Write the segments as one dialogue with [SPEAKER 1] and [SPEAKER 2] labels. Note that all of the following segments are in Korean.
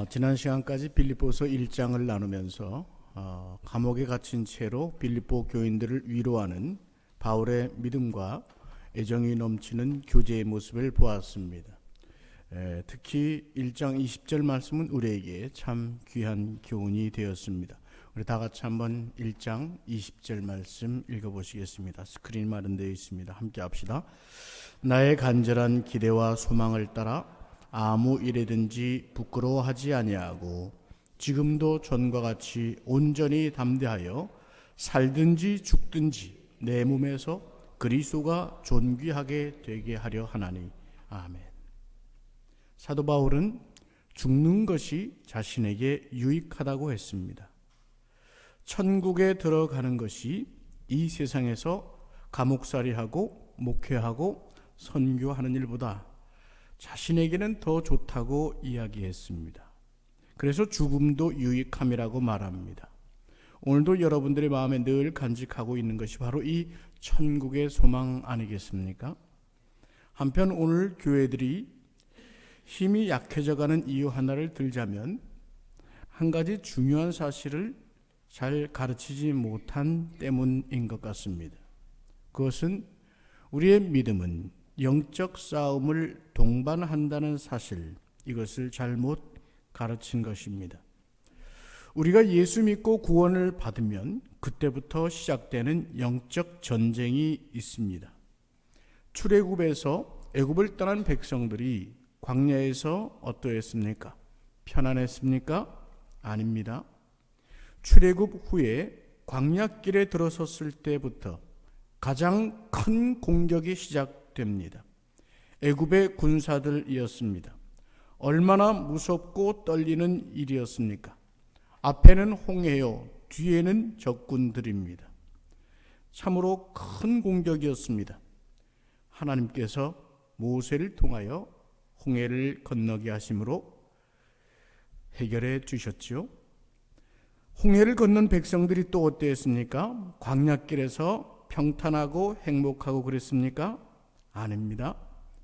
[SPEAKER 1] 지난 시간까지 빌립보서 1장을 나누면서 감옥에 갇힌 채로 빌립보 교인들을 위로하는 바울의 믿음과 애정이 넘치는 교제의 모습을 보았습니다. 특히 1장 20절 말씀은 우리에게 참 귀한 교훈이 되었습니다. 우리 다 같이 한번 1장 20절 말씀 읽어보시겠습니다. 스크린 마련되어 있습니다. 함께 합시다. 나의 간절한 기대와 소망을 따라 아무 일에든지 부끄러워하지 아니하고 지금도 전과 같이 온전히 담대하여 살든지 죽든지 내 몸에서 그리스도가 존귀하게 되게 하려 하나니. 아멘. 사도 바울은 죽는 것이 자신에게 유익하다고 했습니다. 천국에 들어가는 것이 이 세상에서 감옥살이하고 목회하고 선교하는 일보다 자신에게는 더 좋다고 이야기했습니다. 그래서 죽음도 유익함이라고 말합니다. 오늘도 여러분들의 마음에 늘 간직하고 있는 것이 바로 이 천국의 소망 아니겠습니까? 한편 오늘 교회들이 힘이 약해져가는 이유 하나를 들자면 한 가지 중요한 사실을 잘 가르치지 못한 때문인 것 같습니다. 그것은 우리의 믿음은 영적 싸움을 동반한다는 사실, 이것을 잘못 가르친 것입니다. 우리가 예수 믿고 구원을 받으면 그때부터 시작되는 영적 전쟁이 있습니다. 출애굽에서 애굽을 떠난 백성들이 광야에서 어떠했습니까? 편안했습니까? 아닙니다. 출애굽 후에 광야길에 들어섰을 때부터 가장 큰 공격이 시작됩니다. 애굽의 군사들이었습니다. 얼마나 무섭고 떨리는 일이었습니까? 앞에는 홍해요, 뒤에는 적군들입니다. 참으로 큰 공격이었습니다. 하나님께서 모세를 통하여 홍해를 건너게 하심으로 해결해 주셨지요. 홍해를 건넌 백성들이 또 어땠습니까? 광야길에서 평탄하고 행복하고 그랬습니까? 아닙니다.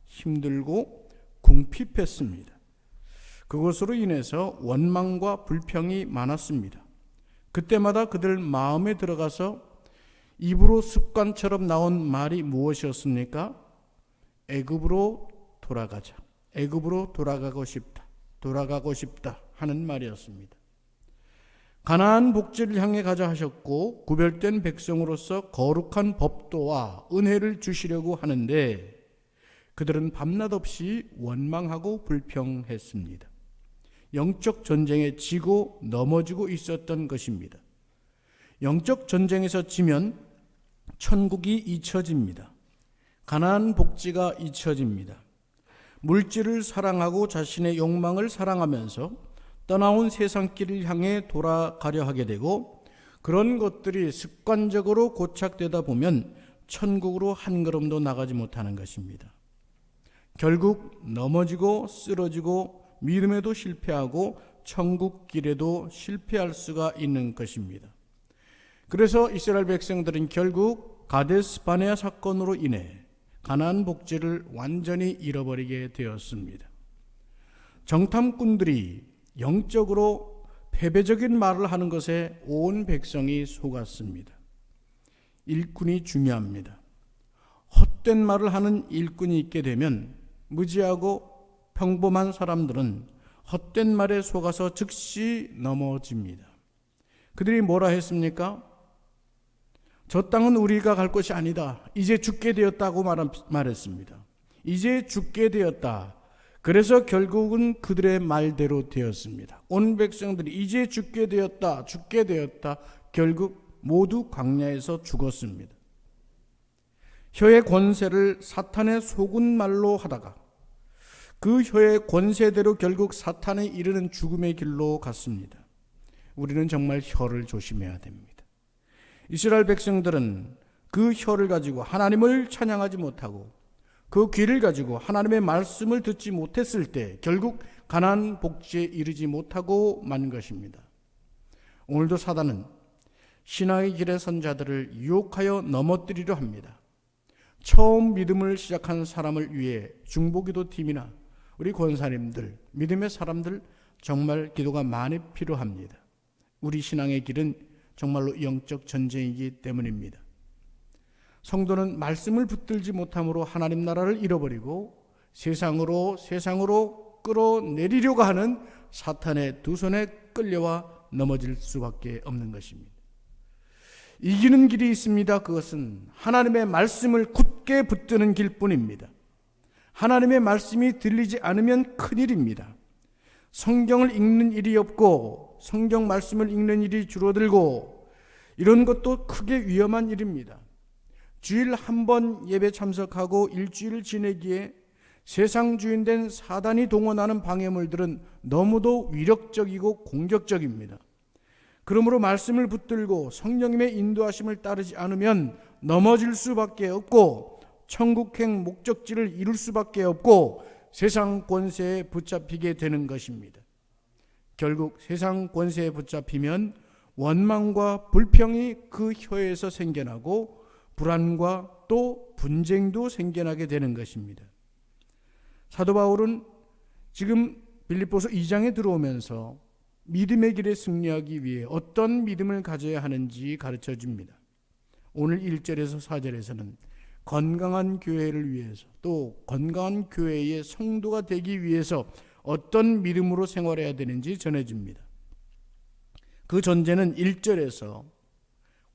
[SPEAKER 1] 힘들고 궁핍했습니다. 그것으로 인해서 원망과 불평이 많았습니다. 그때마다 그들 마음에 들어가서 입으로 습관처럼 나온 말이 무엇이었습니까? 애굽으로 돌아가자. 애굽으로 돌아가고 싶다 하는 말이었습니다. 가나안 복지를 향해 가자 하셨고 구별된 백성으로서 거룩한 법도와 은혜를 주시려고 하는데 그들은 밤낮 없이 원망하고 불평했습니다. 영적 전쟁에 지고 넘어지고 있었던 것입니다. 영적 전쟁에서 지면 천국이 잊혀집니다. 가나안 복지가 잊혀집니다. 물질을 사랑하고 자신의 욕망을 사랑하면서 떠나온 세상길을 향해 돌아가려 하게 되고 그런 것들이 습관적으로 고착되다 보면 천국으로 한 걸음도 나가지 못하는 것입니다. 결국 넘어지고 쓰러지고 믿음에도 실패하고 천국 길에도 실패할 수가 있는 것입니다. 그래서 이스라엘 백성들은 결국 가데스 바네아 사건으로 인해 가나안 복지를 완전히 잃어버리게 되었습니다. 정탐꾼들이 영적으로 패배적인 말을 하는 것에 온 백성이 속았습니다. 일꾼이 중요합니다. 헛된 말을 하는 일꾼이 있게 되면 무지하고 평범한 사람들은 헛된 말에 속아서 즉시 넘어집니다. 그들이 뭐라 했습니까? 저 땅은 우리가 갈 것이 아니다. 이제 죽게 되었다고 말했습니다. 이제 죽게 되었다. 그래서 결국은 그들의 말대로 되었습니다. 온 백성들이 이제 죽게 되었다. 결국 모두 광야에서 죽었습니다. 혀의 권세를 사탄의 속은 말로 하다가 그 혀의 권세대로 결국 사탄에 이르는 죽음의 길로 갔습니다. 우리는 정말 혀를 조심해야 됩니다. 이스라엘 백성들은 그 혀를 가지고 하나님을 찬양하지 못하고 그 귀를 가지고 하나님의 말씀을 듣지 못했을 때 결국 가나안 복지에 이르지 못하고 만 것입니다. 오늘도 사단은 신앙의 길에 선 자들을 유혹하여 넘어뜨리려 합니다. 처음 믿음을 시작한 사람을 위해 중보기도 팀이나 우리 권사님들, 믿음의 사람들 정말 기도가 많이 필요합니다. 우리 신앙의 길은 정말로 영적 전쟁이기 때문입니다. 성도는 말씀을 붙들지 못함으로 하나님 나라를 잃어버리고 세상으로 끌어내리려고 하는 사탄의 두 손에 끌려와 넘어질 수밖에 없는 것입니다. 이기는 길이 있습니다. 그것은 하나님의 말씀을 굳게 붙드는 길뿐입니다. 하나님의 말씀이 들리지 않으면 큰일입니다. 성경을 읽는 일이 없고 성경 말씀을 읽는 일이 줄어들고 이런 것도 크게 위험한 일입니다. 주일 한 번 예배 참석하고 일주일 지내기에 세상 주인된 사단이 동원하는 방해물들은 너무도 위력적이고 공격적입니다. 그러므로 말씀을 붙들고 성령님의 인도하심을 따르지 않으면 넘어질 수밖에 없고 천국행 목적지를 이룰 수밖에 없고 세상 권세에 붙잡히게 되는 것입니다. 결국 세상 권세에 붙잡히면 원망과 불평이 그 혀에서 생겨나고 불안과 또 분쟁도 생겨나게 되는 것입니다. 사도 바울은 지금 빌립보서 2장에 들어오면서 믿음의 길에 승리하기 위해 어떤 믿음을 가져야 하는지 가르쳐 줍니다. 오늘 1절에서 4절에서는 건강한 교회를 위해서 또 건강한 교회의 성도가 되기 위해서 어떤 믿음으로 생활해야 되는지 전해줍니다. 그 전제는 1절에서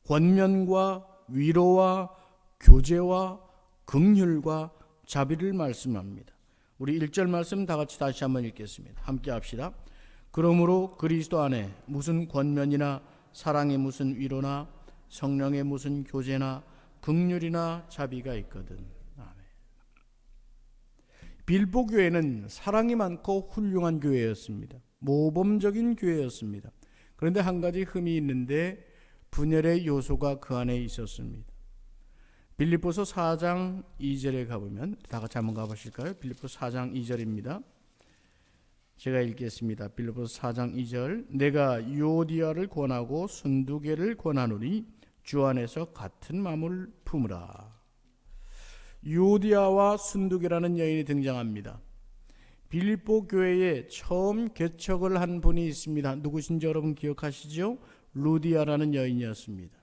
[SPEAKER 1] 권면과 위로와 교제와 긍휼과 자비를 말씀합니다. 우리 1절 말씀 다 같이 다시 한번 읽겠습니다. 함께 합시다. 그러므로 그리스도 안에 무슨 권면이나 사랑의 무슨 위로나 성령의 무슨 교제나 긍휼이나 자비가 있거든. 아멘. 빌보 교회는 사랑이 많고 훌륭한 교회였습니다. 모범적인 교회였습니다. 그런데 한 가지 흠이 있는데 분열의 요소가 그 안에 있었습니다. 빌립보서 4장 2절에 가보면 다 같이 한번 가보실까요? 빌립보서 4장 2절입니다. 제가 읽겠습니다. 빌립보서 4장 2절 내가 유오디아를 권하고 순두개를 권하노니 주 안에서 같은 마음을 품으라. 유오디아와 순두개라는 여인이 등장합니다. 빌립보 교회에 처음 개척을 한 분이 있습니다. 누구신지 여러분 기억하시죠? 루디아라는 여인이었습니다.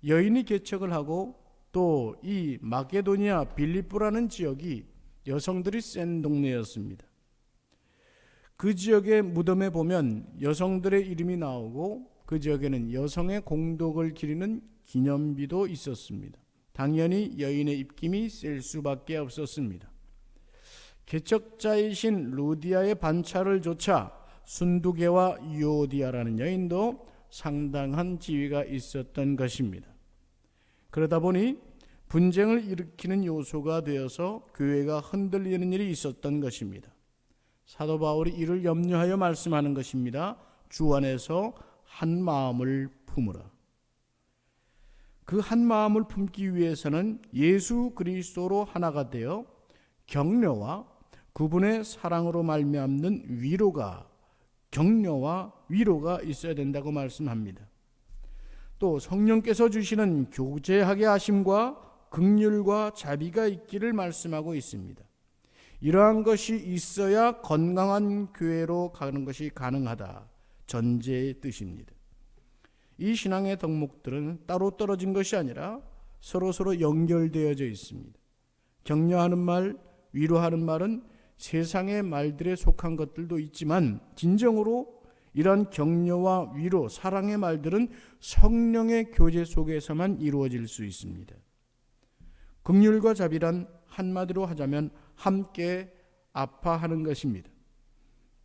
[SPEAKER 1] 여인이 개척을 하고 또 이 마게도니아 빌립보라는 지역이 여성들이 센 동네였습니다. 그 지역의 무덤에 보면 여성들의 이름이 나오고 그 지역에는 여성의 공덕을 기리는 기념비도 있었습니다. 당연히 여인의 입김이 셀 수밖에 없었습니다. 개척자이신 루디아의 반차를 조차 순두개와 유오디아라는 여인도 상당한 지위가 있었던 것입니다. 그러다 보니 분쟁을 일으키는 요소가 되어서 교회가 흔들리는 일이 있었던 것입니다. 사도 바울이 이를 염려하여 말씀하는 것입니다. 주 안에서 한 마음을 품으라. 그 한 마음을 품기 위해서는 예수 그리스도로 하나가 되어 격려와 그분의 사랑으로 말미암는 격려와 위로가 있어야 된다고 말씀합니다. 또 성령께서 주시는 교제하게 하심과 긍휼과 자비가 있기를 말씀하고 있습니다. 이러한 것이 있어야 건강한 교회로 가는 것이 가능하다. 전제의 뜻입니다. 이 신앙의 덕목들은 따로 떨어진 것이 아니라 서로 연결되어져 있습니다. 격려하는 말, 위로하는 말은 세상의 말들에 속한 것들도 있지만 진정으로 이런 격려와 위로, 사랑의 말들은 성령의 교제 속에서만 이루어질 수 있습니다. 긍휼과 자비란 한마디로 하자면 함께 아파하는 것입니다.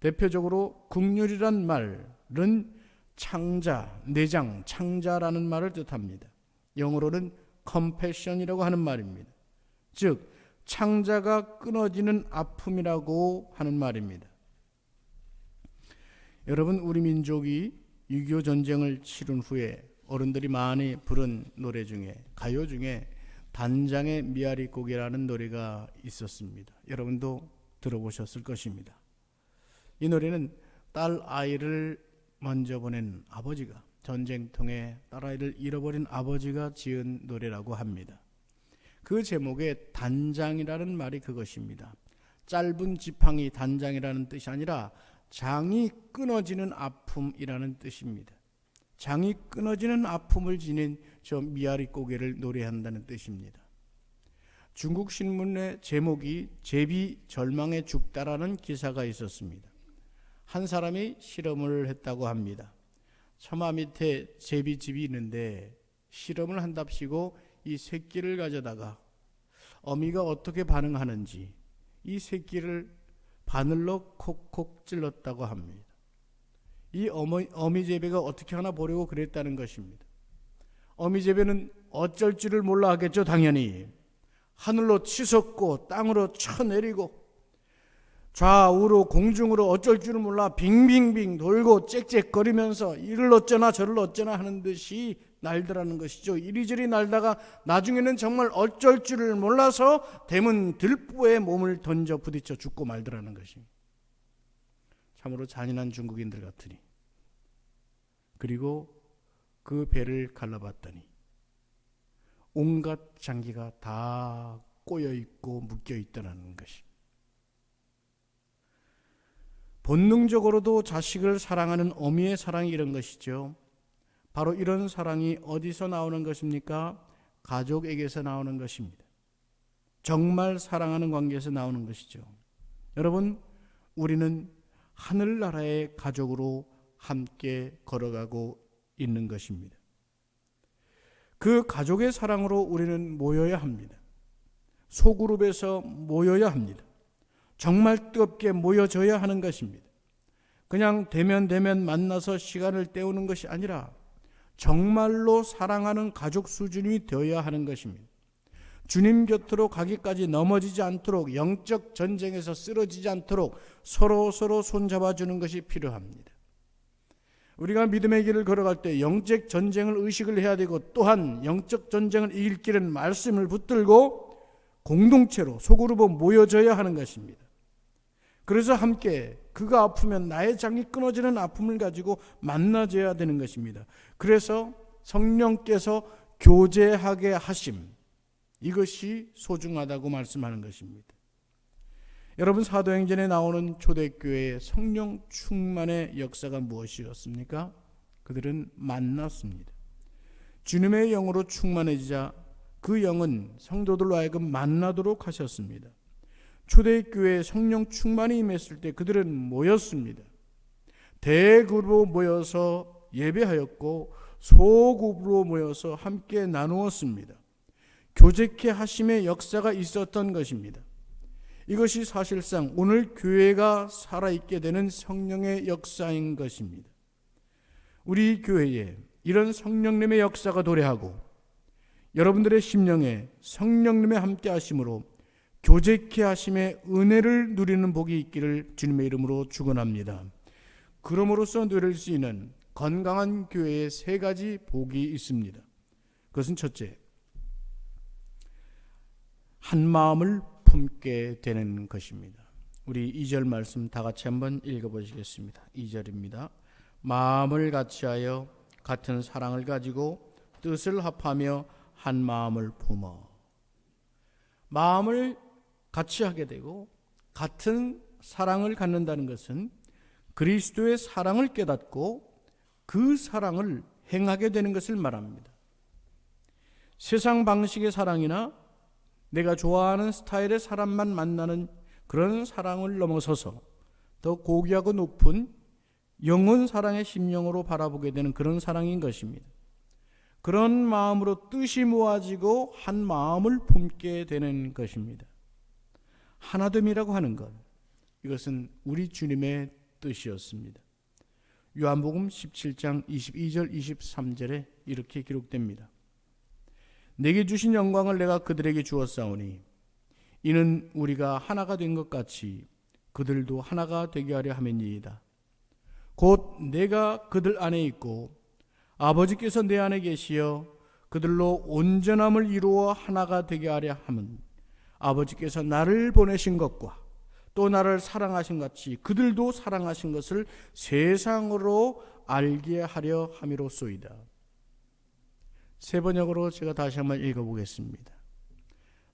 [SPEAKER 1] 대표적으로 긍휼이란 말은 창자, 내장, 창자라는 말을 뜻합니다. 영어로는 compassion이라고 하는 말입니다. 즉 창자가 끊어지는 아픔이라고 하는 말입니다. 여러분, 우리 민족이 6.25 전쟁을 치른 후에 어른들이 많이 부른 노래 중에, 가요 중에 단장의 미아리고개라는 노래가 있었습니다. 여러분도 들어보셨을 것입니다. 이 노래는 딸 아이를 먼저 보낸 아버지가, 전쟁통에 딸아이를 잃어버린 아버지가 지은 노래라고 합니다. 그 제목에 단장이라는 말이 그것입니다. 짧은 지팡이 단장이라는 뜻이 아니라 장이 끊어지는 아픔이라는 뜻입니다. 장이 끊어지는 아픔을 지닌 저 미아리 고개를 노래한다는 뜻입니다. 중국 신문의 제목이 제비 절망에 죽다라는 기사가 있었습니다. 한 사람이 실험을 했다고 합니다. 처마 밑에 제비집이 있는데 실험을 한답시고 이 새끼를 가져다가 어미가 어떻게 반응하는지 이 새끼를 바늘로 콕콕 찔렀다고 합니다. 이 어미 제비가 어떻게 하나 보려고 그랬다는 것입니다. 어미 제비는 어쩔 줄을 몰라 하겠죠. 당연히 하늘로 치솟고 땅으로 쳐내리고 좌우로 공중으로 어쩔 줄을 몰라 빙빙빙 돌고 짹짹거리면서 이를 어쩌나 저를 어쩌나 하는 듯이 날더라는 것이죠. 이리저리 날다가 나중에는 정말 어쩔 줄을 몰라서 대문 들보에 몸을 던져 부딪혀 죽고 말더라는 것입니다. 참으로 잔인한 중국인들 같으니. 그리고 그 배를 갈라봤더니 온갖 장기가 다 꼬여있고 묶여있다는 것입니다. 본능적으로도 자식을 사랑하는 어미의 사랑이 이런 것이죠. 바로 이런 사랑이 어디서 나오는 것입니까? 가족에게서 나오는 것입니다. 정말 사랑하는 관계에서 나오는 것이죠. 여러분, 우리는 하늘나라의 가족으로 함께 걸어가고 있는 것입니다. 그 가족의 사랑으로 우리는 모여야 합니다. 소그룹에서 모여야 합니다. 정말 뜨겁게 모여져야 하는 것입니다. 그냥 대면 만나서 시간을 때우는 것이 아니라 정말로 사랑하는 가족 수준이 되어야 하는 것입니다. 주님 곁으로 가기까지 넘어지지 않도록, 영적 전쟁에서 쓰러지지 않도록 서로 손잡아주는 것이 필요합니다. 우리가 믿음의 길을 걸어갈 때 영적 전쟁을 의식을 해야 되고, 또한 영적 전쟁을 이길 길은 말씀을 붙들고 공동체로 소그룹으로 모여져야 하는 것입니다. 그래서 함께 그가 아프면 나의 장이 끊어지는 아픔을 가지고 만나져야 되는 것입니다. 그래서 성령께서 교제하게 하심, 이것이 소중하다고 말씀하는 것입니다. 여러분, 사도행전에 나오는 초대교회의 성령 충만의 역사가 무엇이었습니까? 그들은 만났습니다. 주님의 영으로 충만해지자 그 영은 성도들로 하여금 만나도록 하셨습니다. 초대교회에 성령 충만이 임했을 때 그들은 모였습니다. 대그룹으로 모여서 예배하였고 소그룹으로 모여서 함께 나누었습니다. 교제케 하심의 역사가 있었던 것입니다. 이것이 사실상 오늘 교회가 살아있게 되는 성령의 역사인 것입니다. 우리 교회에 이런 성령님의 역사가 도래하고 여러분들의 심령에 성령님의 함께 하심으로 교제케 하심의 은혜를 누리는 복이 있기를 주님의 이름으로 축원합니다. 그럼으로써 누릴 수 있는 건강한 교회의 세 가지 복이 있습니다. 그것은 첫째, 한 마음을 품게 되는 것입니다. 우리 2절 말씀 다 같이 한번 읽어보시겠습니다. 2절입니다. 마음을 같이하여 같은 사랑을 가지고 뜻을 합하며 한 마음을 품어. 마음을 같이 하게 되고 같은 사랑을 갖는다는 것은 그리스도의 사랑을 깨닫고 그 사랑을 행하게 되는 것을 말합니다. 세상 방식의 사랑이나 내가 좋아하는 스타일의 사람만 만나는 그런 사랑을 넘어서서 더 고귀하고 높은 영혼 사랑의 심령으로 바라보게 되는 그런 사랑인 것입니다. 그런 마음으로 뜻이 모아지고 한 마음을 품게 되는 것입니다. 하나됨이라고 하는 것, 이것은 우리 주님의 뜻이었습니다. 요한복음 17장 22절 23절에 이렇게 기록됩니다. 내게 주신 영광을 내가 그들에게 주었사오니 이는 우리가 하나가 된 것 같이 그들도 하나가 되게 하려 함이니이다. 곧 내가 그들 안에 있고 아버지께서 내 안에 계시어 그들로 온전함을 이루어 하나가 되게 하려 함은 아버지께서 나를 보내신 것과 또 나를 사랑하신 같이 그들도 사랑하신 것을 세상으로 알게 하려 함이로소이다. 세 번역으로 제가 다시 한번 읽어보겠습니다.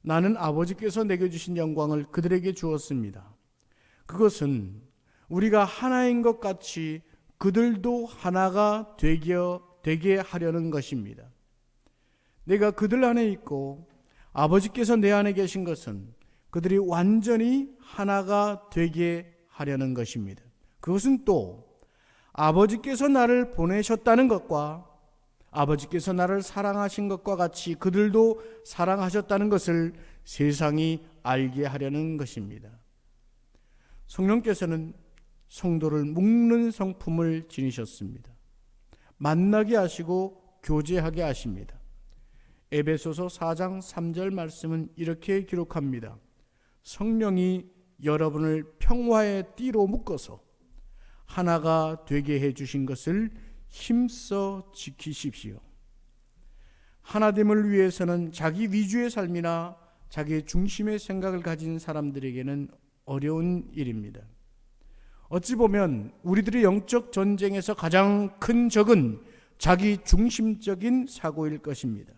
[SPEAKER 1] 나는 아버지께서 내게 주신 영광을 그들에게 주었습니다. 그것은 우리가 하나인 것 같이 그들도 하나가 되게 하려는 것입니다. 내가 그들 안에 있고 아버지께서 내 안에 계신 것은 그들이 완전히 하나가 되게 하려는 것입니다. 그것은 또 아버지께서 나를 보내셨다는 것과 아버지께서 나를 사랑하신 것과 같이 그들도 사랑하셨다는 것을 세상이 알게 하려는 것입니다. 성령께서는 성도를 묶는 성품을 지니셨습니다. 만나게 하시고 교제하게 하십니다. 에베소서 4장 3절 말씀은 이렇게 기록합니다. 성령이 여러분을 평화의 띠로 묶어서 하나가 되게 해주신 것을 힘써 지키십시오. 하나됨을 위해서는 자기 위주의 삶이나 자기 중심의 생각을 가진 사람들에게는 어려운 일입니다. 어찌 보면 우리들의 영적 전쟁에서 가장 큰 적은 자기 중심적인 사고일 것입니다.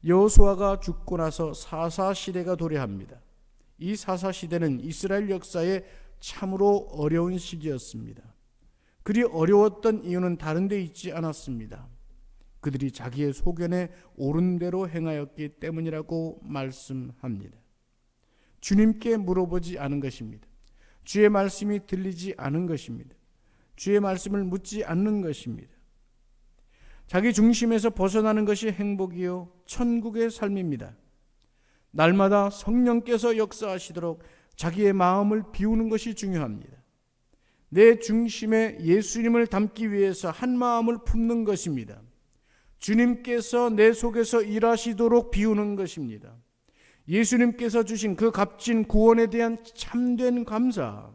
[SPEAKER 1] 여호수아가 죽고 나서 사사시대가 도래합니다. 이 사사시대는 이스라엘 역사에 참으로 어려운 시기였습니다. 그리 어려웠던 이유는 다른 데 있지 않았습니다. 그들이 자기의 소견에 옳은 대로 행하였기 때문이라고 말씀합니다. 주님께 물어보지 않은 것입니다. 주의 말씀이 들리지 않은 것입니다. 주의 말씀을 묻지 않는 것입니다. 자기 중심에서 벗어나는 것이 행복이요 천국의 삶입니다. 날마다 성령께서 역사하시도록 자기의 마음을 비우는 것이 중요합니다. 내 중심에 예수님을 담기 위해서 한 마음을 품는 것입니다. 주님께서 내 속에서 일하시도록 비우는 것입니다. 예수님께서 주신 그 값진 구원에 대한 참된 감사,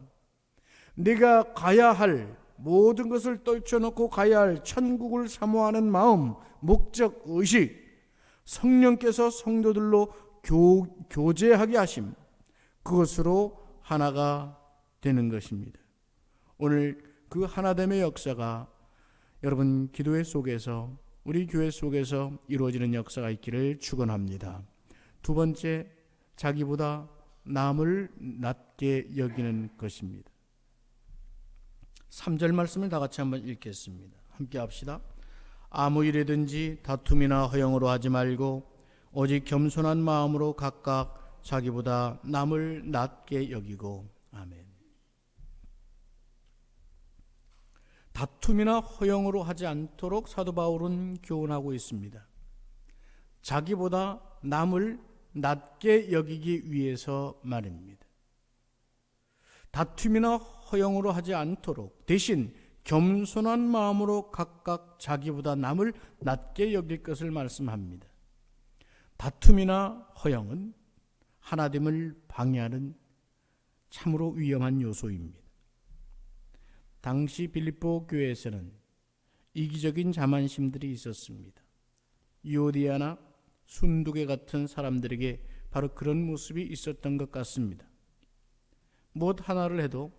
[SPEAKER 1] 내가 가야 할 모든 것을 떨쳐놓고 가야 할 천국을 사모하는 마음, 목적, 의식, 성령께서 성도들로 교제하게 하심, 그것으로 하나가 되는 것입니다. 오늘 그 하나됨의 역사가 여러분 기도회 속에서, 우리 교회 속에서 이루어지는 역사가 있기를 축원합니다. 두 번째, 자기보다 남을 낮게 여기는 것입니다. 3절 말씀을 다 같이 한번 읽겠습니다. 함께 합시다. 아무 일이든지 다툼이나 허영으로 하지 말고 오직 겸손한 마음으로 각각 자기보다 남을 낮게 여기고. 아멘. 다툼이나 허영으로 하지 않도록 사도 바울은 교훈하고 있습니다. 자기보다 남을 낮게 여기기 위해서 말입니다. 다툼이나 허영으로 하지 않도록 대신 겸손한 마음으로 각각 자기보다 남을 낮게 여길 것을 말씀합니다. 다툼이나 허영은 하나됨을 방해하는 참으로 위험한 요소입니다. 당시 빌립보 교회에서는 이기적인 자만심들이 있었습니다. 유오디아나 순두개 같은 사람들에게 바로 그런 모습이 있었던 것 같습니다. 무엇 하나를 해도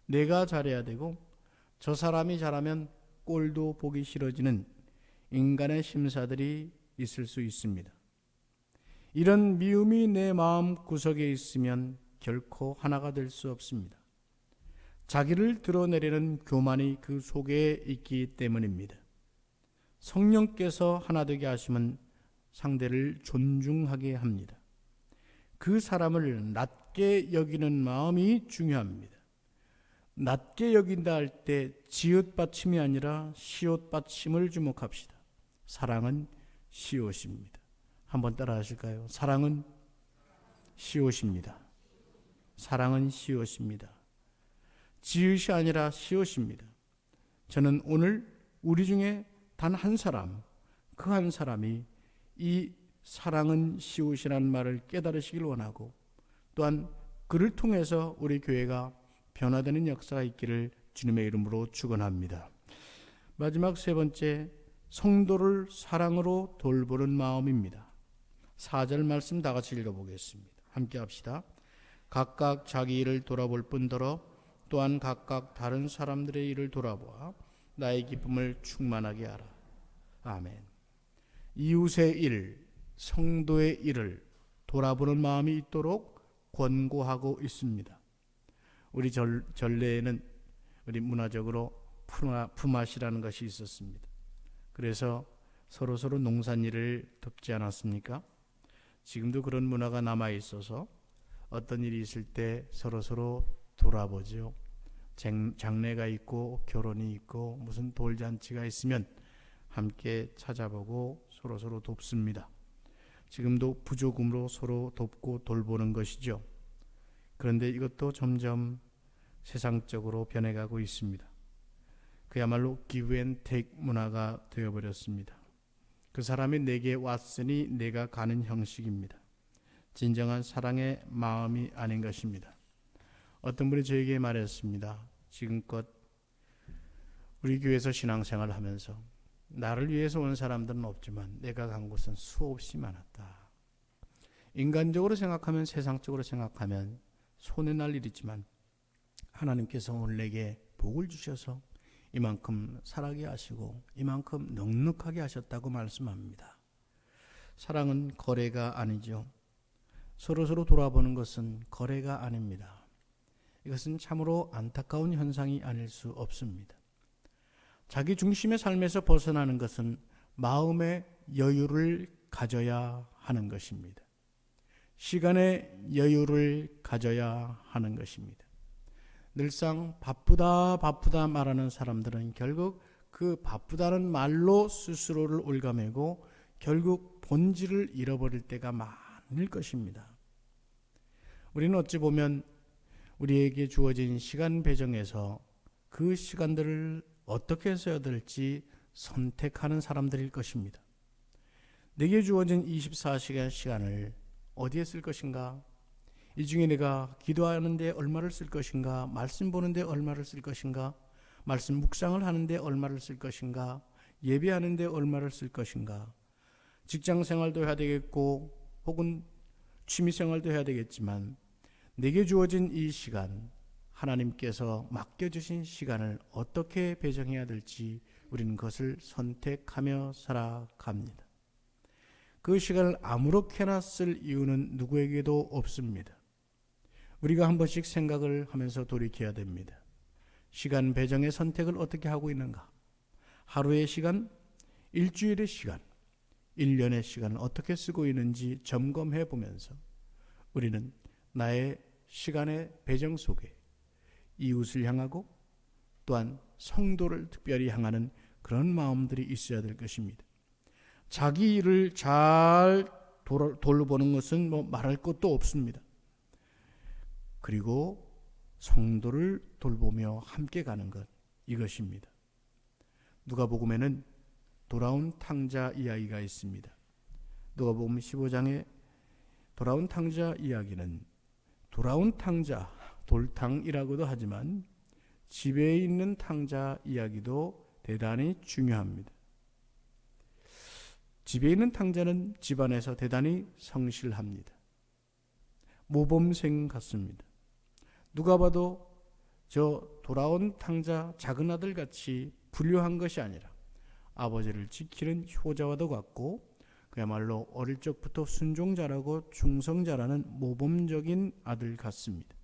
[SPEAKER 1] 내가 잘해야 되고 저 사람이 잘하면 꼴도 보기 싫어지는 인간의 심사들이 있을 수 있습니다. 이런 미움이 내 마음 구석에 있으면 결코 하나가 될 수 없습니다. 자기를 드러내려는 교만이 그 속에 있기 때문입니다. 성령께서 하나 되게 하시면 상대를 존중하게 합니다. 그 사람을 낮게 여기는 마음이 중요합니다. 낮게 여긴다 할 때 지읒 받침이 아니라 시옷 받침을 주목합시다. 사랑은 시옷입니다. 한번 따라 하실까요? 사랑은 시옷입니다. 사랑은 시옷입니다. 지읒이 아니라 시옷입니다. 저는 오늘 우리 중에 단 한 사람, 그 한 사람이 이 사랑은 시옷이라는 말을 깨달으시길 원하고, 또한 그를 통해서 우리 교회가 변화되는 역사가 있기를 주님의 이름으로 축원합니다. 마지막 세 번째, 성도를 사랑으로 돌보는 마음입니다. 4절 말씀 다 같이 읽어보겠습니다. 함께 합시다. 각각 자기 일을 돌아볼 뿐더러 또한 각각 다른 사람들의 일을 돌아보아 나의 기쁨을 충만하게 하라. 아멘. 이웃의 일, 성도의 일을 돌아보는 마음이 있도록 권고하고 있습니다. 우리 전래에는 우리 문화적으로 품앗이라는 것이 있었습니다. 그래서 서로 농산일을 돕지 않았습니까? 지금도 그런 문화가 남아 있어서 어떤 일이 있을 때 서로 돌아보죠. 장례가 있고 결혼이 있고 무슨 돌잔치가 있으면 함께 찾아보고 서로 돕습니다. 지금도 부조금으로 서로 돕고 돌보는 것이죠. 그런데 이것도 점점 세상적으로 변해가고 있습니다. 그야말로 give and take 문화가 되어버렸습니다. 그 사람이 내게 왔으니 내가 가는 형식입니다. 진정한 사랑의 마음이 아닌 것입니다. 어떤 분이 저에게 말했습니다. 지금껏 우리 교회에서 신앙생활을 하면서 나를 위해서 온 사람들은 없지만 내가 간 곳은 수없이 많았다. 인간적으로 생각하면, 세상적으로 생각하면 손에 날 일이지만 하나님께서 오늘 내게 복을 주셔서 이만큼 살아게 하시고 이만큼 넉넉하게 하셨다고 말씀합니다. 사랑은 거래가 아니죠. 서로 돌아보는 것은 거래가 아닙니다. 이것은 참으로 안타까운 현상이 아닐 수 없습니다. 자기 중심의 삶에서 벗어나는 것은 마음의 여유를 가져야 하는 것입니다. 시간의 여유를 가져야 하는 것입니다. 늘상 바쁘다 말하는 사람들은 결국 그 바쁘다는 말로 스스로를 올가매고 결국 본질을 잃어버릴 때가 많을 것입니다. 우리는 어찌 보면 우리에게 주어진 시간 배정에서 그 시간들을 어떻게 써야 될지 선택하는 사람들일 것입니다. 내게 주어진 24시간 시간을 어디에 쓸 것인가? 이 중에 내가 기도하는데 얼마를 쓸 것인가? 말씀 보는데 얼마를 쓸 것인가? 말씀 묵상을 하는데 얼마를 쓸 것인가? 예배하는데 얼마를 쓸 것인가? 직장생활도 해야 되겠고 혹은 취미생활도 해야 되겠지만 내게 주어진 이 시간, 하나님께서 맡겨주신 시간을 어떻게 배정해야 될지 우리는 그것을 선택하며 살아갑니다. 그 시간을 아무렇게나 쓸 이유는 누구에게도 없습니다. 우리가 한 번씩 생각을 하면서 돌이켜야 됩니다. 시간 배정의 선택을 어떻게 하고 있는가? 하루의 시간, 일주일의 시간, 1년의 시간을 어떻게 쓰고 있는지 점검해 보면서 우리는 나의 시간의 배정 속에 이웃을 향하고 또한 성도를 특별히 향하는 그런 마음들이 있어야 될 것입니다. 자기 일을 잘 돌보는 것은 말할 것도 없습니다. 그리고 성도를 돌보며 함께 가는 것, 이것입니다. 누가복음에는 돌아온 탕자 이야기가 있습니다. 누가복음 15장에 돌아온 탕자 이야기는 돌아온 탕자, 돌탕이라고도 하지만 집에 있는 탕자 이야기도 대단히 중요합니다. 집에 있는 탕자는 집안에서 대단히 성실합니다. 모범생 같습니다. 누가 봐도 저 돌아온 탕자 작은 아들같이 불효한 것이 아니라 아버지를 지키는 효자와도 같고 그야말로 어릴 적부터 순종 잘하고 충성 잘하는 모범적인 아들 같습니다.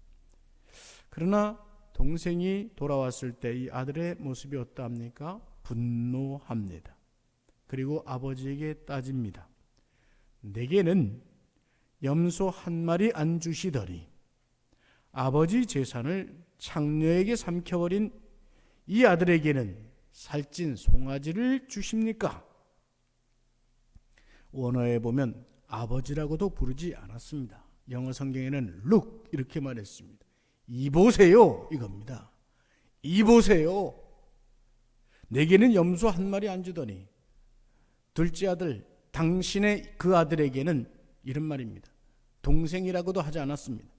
[SPEAKER 1] 그러나 동생이 돌아왔을 때 이 아들의 모습이 어떠합니까? 분노합니다. 그리고 아버지에게 따집니다. 내게는 염소 한 마리 안 주시더니 아버지 재산을 창녀에게 삼켜버린 이 아들에게는 살찐 송아지를 주십니까? 원어에 보면 아버지라고도 부르지 않았습니다. 영어 성경에는 look 이렇게 말했습니다. 이보세요 이겁니다. 이보세요. 내게는 염소 한 마리 안 주더니 둘째 아들 당신의 그 아들에게는 이런 말입니다. 동생이라고도 하지 않았습니다.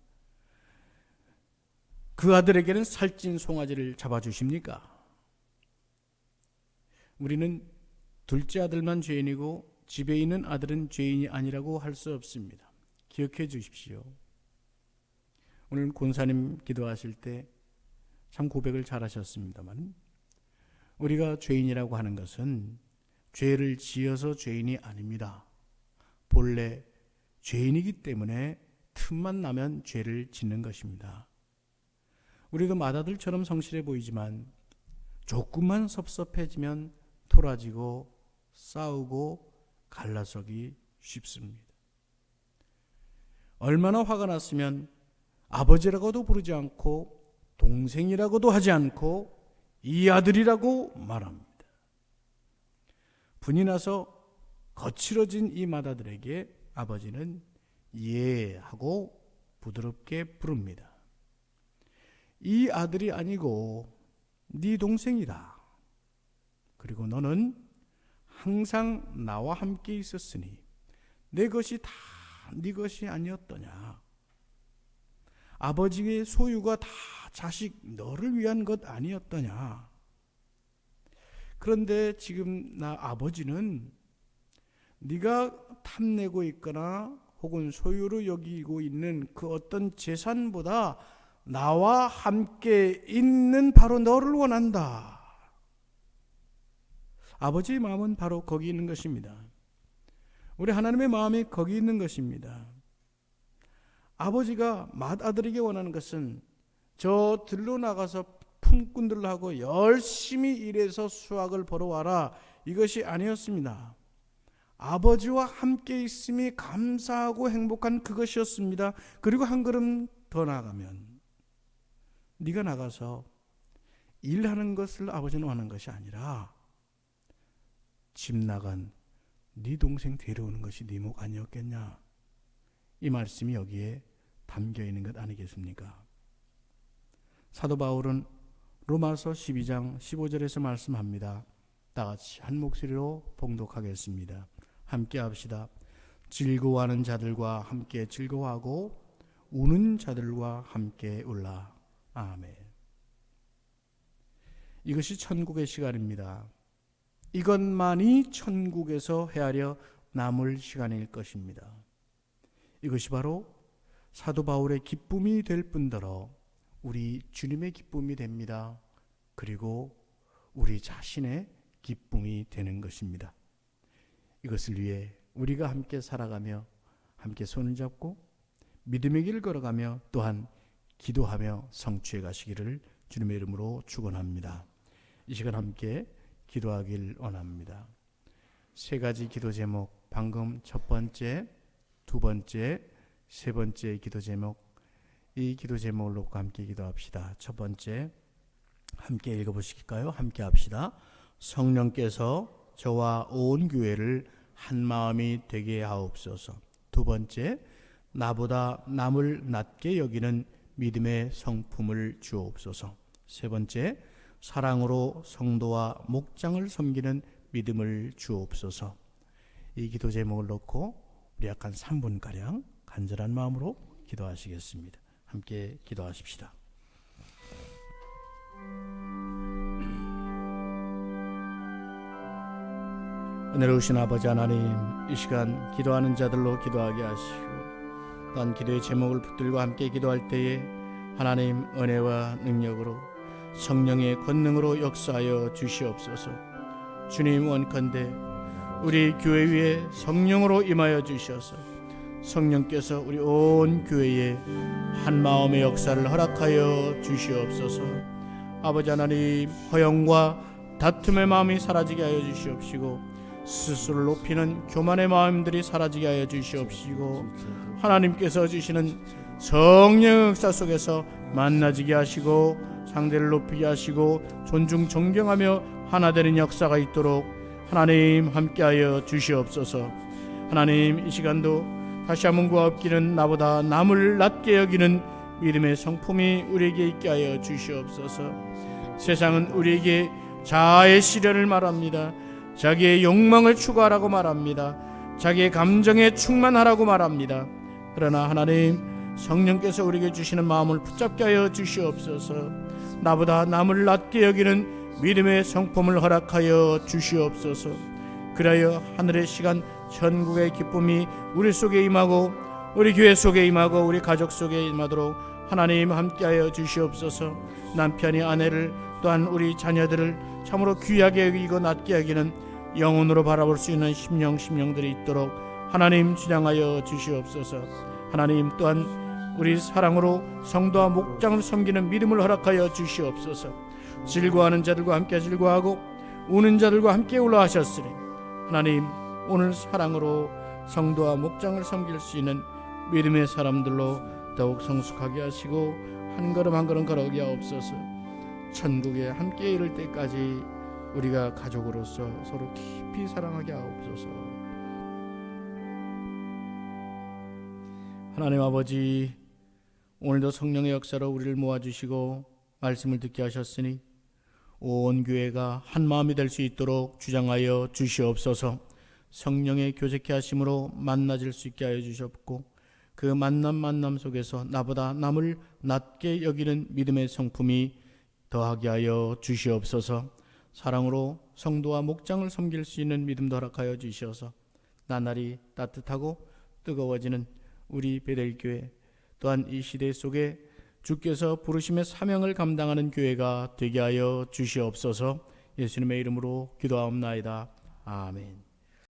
[SPEAKER 1] 그 아들에게는 살찐 송아지를 잡아주십니까? 우리는 둘째 아들만 죄인이고 집에 있는 아들은 죄인이 아니라고 할 수 없습니다. 기억해 주십시오. 오늘 권사님 기도하실 때 참 고백을 잘 하셨습니다만 우리가 죄인이라고 하는 것은 죄를 지어서 죄인이 아닙니다. 본래 죄인이기 때문에 틈만 나면 죄를 짓는 것입니다. 우리도 맏아들처럼 성실해 보이지만 조금만 섭섭해지면 토라지고 싸우고 갈라서기 쉽습니다. 얼마나 화가 났으면 아버지라고도 부르지 않고 동생이라고도 하지 않고 이 아들이라고 말합니다. 분이 나서 거칠어진 이 맏아들에게 아버지는 예 하고 부드럽게 부릅니다. 이 아들이 아니고 네 동생이다. 그리고 너는 항상 나와 함께 있었으니 내 것이 다 네 것이 아니었더냐. 아버지의 소유가 다 자식 너를 위한 것 아니었더냐. 그런데 지금 나 아버지는 네가 탐내고 있거나 혹은 소유로 여기고 있는 그 어떤 재산보다 나와 함께 있는 바로 너를 원한다. 아버지의 마음은 바로 거기 있는 것입니다. 우리 하나님의 마음이 거기 있는 것입니다. 아버지가 맏아들에게 원하는 것은 저 들로 나가서 품꾼들하고 열심히 일해서 수확을 벌어와라, 이것이 아니었습니다. 아버지와 함께 있음이 감사하고 행복한 그것이었습니다. 그리고 한 걸음 더 나아가면 네가 나가서 일하는 것을 아버지는 원하는 것이 아니라 집 나간 네 동생 데려오는 것이 네 목 아니었겠냐. 이 말씀이 여기에 담겨 있는 것 아니겠습니까? 사도 바울은 로마서 12장 15절에서 말씀합니다. 다 같이 한 목소리로 봉독하겠습니다. 함께 합시다. 즐거워하는 자들과 함께 즐거워하고 우는 자들과 함께 울라. 아멘. 이것이 천국의 시간입니다. 이것만이 천국에서 헤아려 남을 시간일 것입니다. 이것이 바로 사도 바울의 기쁨이 될 뿐더러 우리 주님의 기쁨이 됩니다. 그리고 우리 자신의 기쁨이 되는 것입니다. 이것을 위해 우리가 함께 살아가며 함께 손을 잡고 믿음의 길을 걸어가며 또한 기도하며 성취해 가시기를 주님의 이름으로 축원합니다. 이 시간 함께 기도하길 원합니다. 세 가지 기도 제목, 방금 첫 번째, 두 번째, 세 번째 기도 제목, 이 기도 제목을 놓고 함께 기도합시다. 첫 번째, 함께 읽어보실까요? 함께 합시다. 성령께서 저와 온 교회를 한 마음이 되게 하옵소서. 두 번째, 나보다 남을 낮게 여기는 믿음의 성품을 주옵소서. 세 번째, 사랑으로 성도와 목장을 섬기는 믿음을 주옵소서. 이 기도 제목을 놓고 우리 약 한 3분가량 간절한 마음으로 기도하시겠습니다. 함께 기도하십시다. 은혜로우신 아버지 하나님, 이 시간 기도하는 자들로 기도하게 하시고 또한 기도의 제목을 붙들고 함께 기도할 때에 하나님 은혜와 능력으로 성령의 권능으로 역사하여 주시옵소서. 주님 원컨대 우리 교회 위에 성령으로 임하여 주셔서 성령께서 우리 온 교회에 한 마음의 역사를 허락하여 주시옵소서. 아버지 하나님, 허영과 다툼의 마음이 사라지게 하여 주시옵시고 스스로를 높이는 교만의 마음들이 사라지게 하여 주시옵시고 하나님께서 주시는 성령의 역사 속에서 만나지게 하시고 상대를 높이게 하시고 존중 존경하며 하나 되는 역사가 있도록 하나님 함께하여 주시옵소서. 하나님, 이 시간도 다시 한번 구하옵기는 나보다 남을 낮게 여기는 믿음의 성품이 우리에게 있게 하여 주시옵소서. 세상은 우리에게 자아의 시련을 말합니다. 자기의 욕망을 추구하라고 말합니다. 자기의 감정에 충만하라고 말합니다. 그러나 하나님, 성령께서 우리에게 주시는 마음을 붙잡게 하여 주시옵소서. 나보다 남을 낮게 여기는 믿음의 성품을 허락하여 주시옵소서. 그리하여 하늘의 시간 천국의 기쁨이 우리 속에 임하고 우리 교회 속에 임하고 우리 가족 속에 임하도록 하나님 함께하여 주시옵소서. 남편이 아내를 또한 우리 자녀들을 참으로 귀하게 여기고 낮게 여기는 영혼으로 바라볼 수 있는 심령들이 있도록 하나님 주장하여 주시옵소서. 하나님 또한 우리 사랑으로 성도와 목장을 섬기는 믿음을 허락하여 주시옵소서. 즐거워하는 자들과 함께 즐거워하고 우는 자들과 함께 울라 하셨으니 하나님, 오늘 사랑으로 성도와 목장을 섬길 수 있는 믿음의 사람들로 더욱 성숙하게 하시고 한 걸음 한 걸음 걸어가게 하옵소서. 천국에 함께 이를 때까지 우리가 가족으로서 서로 깊이 사랑하게 하옵소서. 하나님 아버지, 오늘도 성령의 역사로 우리를 모아주시고 말씀을 듣게 하셨으니 온 교회가 한 마음이 될 수 있도록 주장하여 주시옵소서. 성령의 교제케 하심으로 만나질 수 있게 하여 주셨고 그 만남 속에서 나보다 남을 낮게 여기는 믿음의 성품이 더하게 하여 주시옵소서. 사랑으로 성도와 목장을 섬길 수 있는 믿음도 허락하여 주시어서 나날이 따뜻하고 뜨거워지는 우리 베델교회, 또한 이 시대 속에 주께서 부르심의 사명을 감당하는 교회가 되게 하여 주시옵소서. 예수님의 이름으로 기도하옵나이다. 아멘.